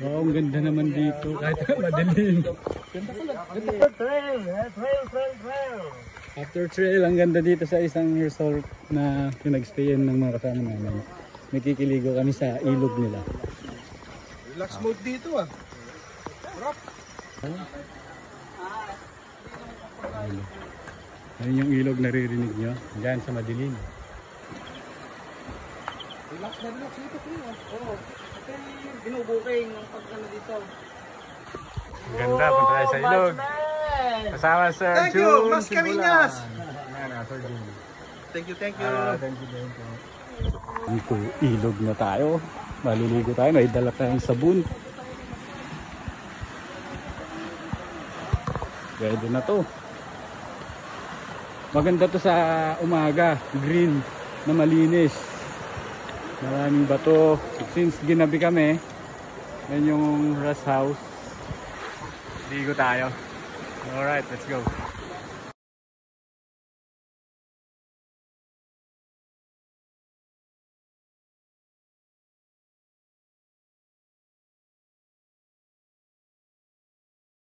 Wow, ang ganda naman dito. Kahit madilim. Trail. After trail, ang ganda dito sa isang resort na pinagstayan ng mga kasama namin. Nakikiligo kami sa ilog nila. Relax mode dito ah. Ayun yung ilog naririnig nyo. Diyan sa madilim. Relax dito kuya. Oo. Kasi binubuking ng pagkano dito. Ang ganda, punta tayo sa ilog. Kasama Sir Thank you, June Mas Caminas. Sir June. Thank you. Thank you. Ito, ilog na tayo. Maliligo tayo. May dala tayong sabon. Pwede na to. Maganda to sa umaga. Green na malinis. Maraming bato. Since ginabi kami, yan yung rest house. Ligo tayo. Alright, let's go.